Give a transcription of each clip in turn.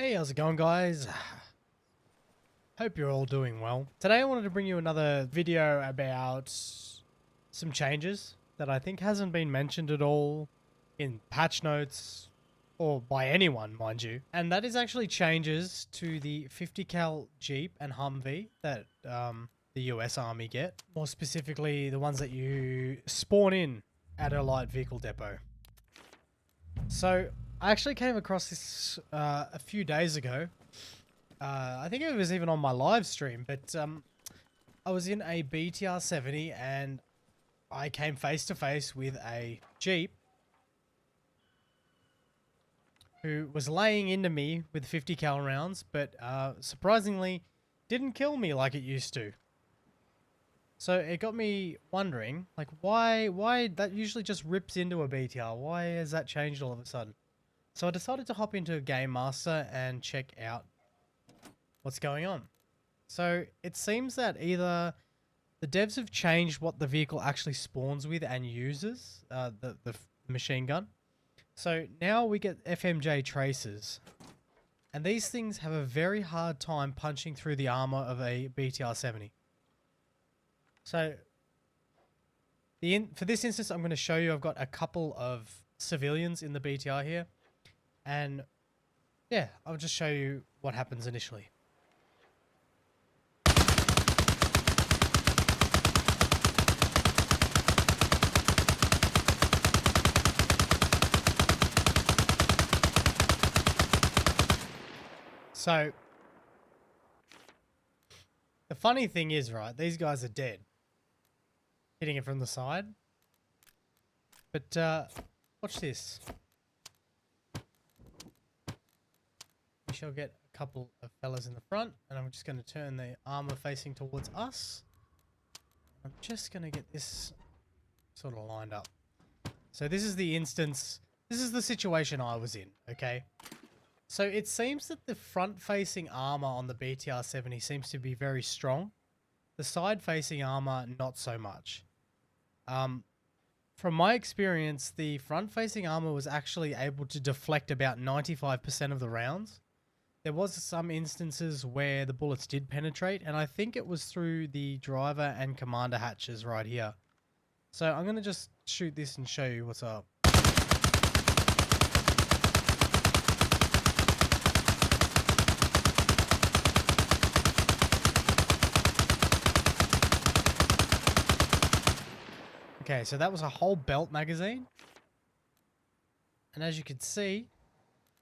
Hey, how's it going, guys? Hope you're all doing well. Today I wanted to bring you another video about some changes that I think hasn't been mentioned at all in patch notes or by anyone, mind you. And that is actually changes to the 50 cal Jeep and Humvee that the US Army get. More specifically, the ones that you spawn in at a light vehicle depot. So I actually came across this a few days ago. I think it was even on my live stream, but I was in a BTR 70 and I came face to face with a Jeep who was laying into me with 50 cal rounds, but surprisingly didn't kill me like it used to. So it got me wondering, like, why that usually just rips into a BTR? Why has that changed all of a sudden? So I decided to hop into a Game Master and check out what's going on. So it seems that either the devs have changed what the vehicle actually spawns with and uses, the machine gun. So now we get FMJ traces. And these things have a very hard time punching through the armor of a BTR 70. So for this instance, I'm going to show you I've got a couple of civilians in the BTR here. And yeah, I'll just show you what happens initially. So the funny thing is, right, these guys are dead. Hitting it from the side. But watch this. We shall get a couple of fellas in the front, and I'm just going to turn the armor facing towards us. I'm just going to get this sort of lined up. So this is the instance, this is the situation I was in, okay? So it seems that the front-facing armor on the BTR 70 seems to be very strong. The side-facing armor, not so much. From my experience, the front-facing armor was actually able to deflect about 95% of the rounds. There was some instances where the bullets did penetrate, and I think it was through the driver and commander hatches right here. So I'm going to just shoot this and show you what's up. Okay, so that was a whole belt magazine. And as you can see,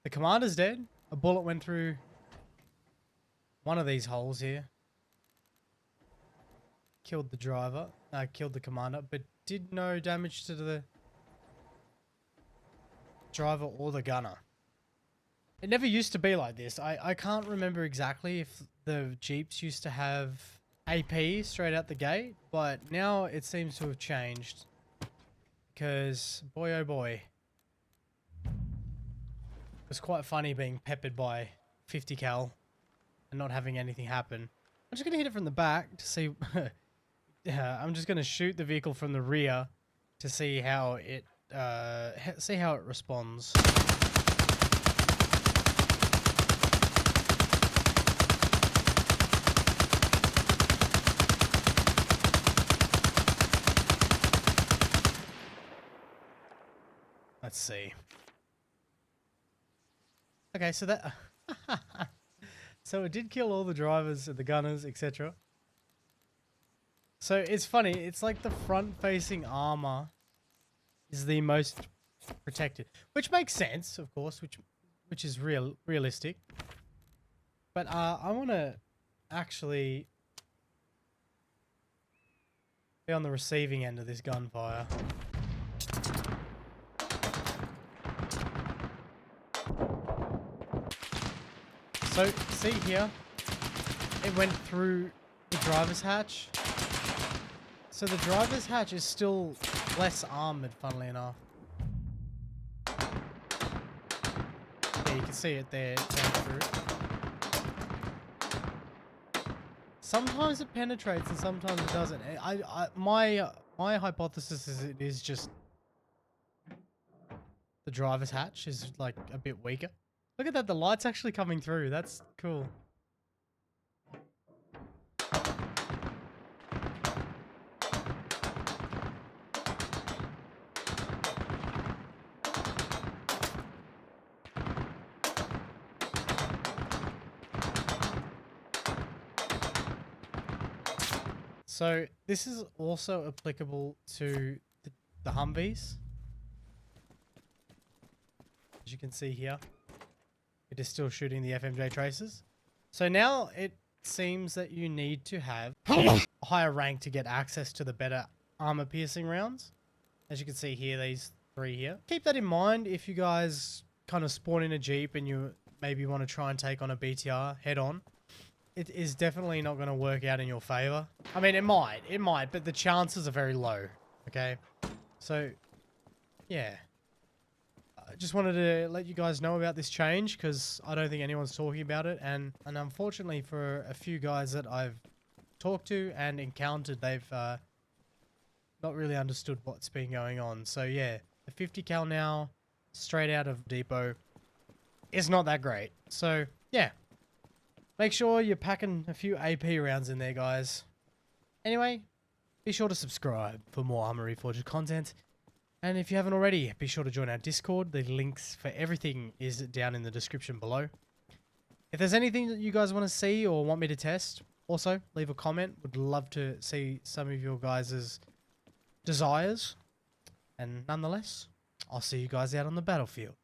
the commander's dead. A bullet went through one of these holes here. Killed the driver. Killed the commander, but did no damage to the driver or the gunner. It never used to be like this. I can't remember exactly if the Jeeps used to have AP straight out the gate, but now it seems to have changed. Because, boy oh boy, it was quite funny being peppered by 50 cal and not having anything happen. I'm just going to hit it from the back to see... I'm just going to shoot the vehicle from the rear to see how it responds. Let's see. Okay, so that... so it did kill all the drivers, the gunners, etc. So it's funny, it's like the front-facing armor is the most protected. Which makes sense, of course, which is realistic. But I want to actually be on the receiving end of this gunfire. So, see here, it went through the driver's hatch. So the driver's hatch is still less armored, funnily enough. Yeah, you can see it there, it came through. Sometimes it penetrates and sometimes it doesn't. My hypothesis is it is just the driver's hatch is like a bit weaker. Look at that, the light's actually coming through. That's cool. So this is also applicable to the Humvees. As you can see here, it is still shooting the FMJ traces. So now it seems that you need to have a higher rank to get access to the better armor piercing rounds. As you can see here, these 3 here. Keep that in mind if you guys kind of spawn in a Jeep and you maybe want to try and take on a BTR head on. It is definitely not going to work out in your favor. I mean, it might, but the chances are very low. Okay. So, yeah. I just wanted to let you guys know about this change because I don't think anyone's talking about it. And unfortunately for a few guys that I've talked to and encountered, they've not really understood what's been going on. So yeah, the 50 cal now, straight out of depot, is not that great. So yeah, make sure you're packing a few AP rounds in there, guys. Anyway, be sure to subscribe for more Arma Reforger content. And if you haven't already, be sure to join our Discord. The links for everything is down in the description below. If there's anything that you guys want to see or want me to test, also leave a comment. Would love to see some of your guys' desires. And nonetheless, I'll see you guys out on the battlefield.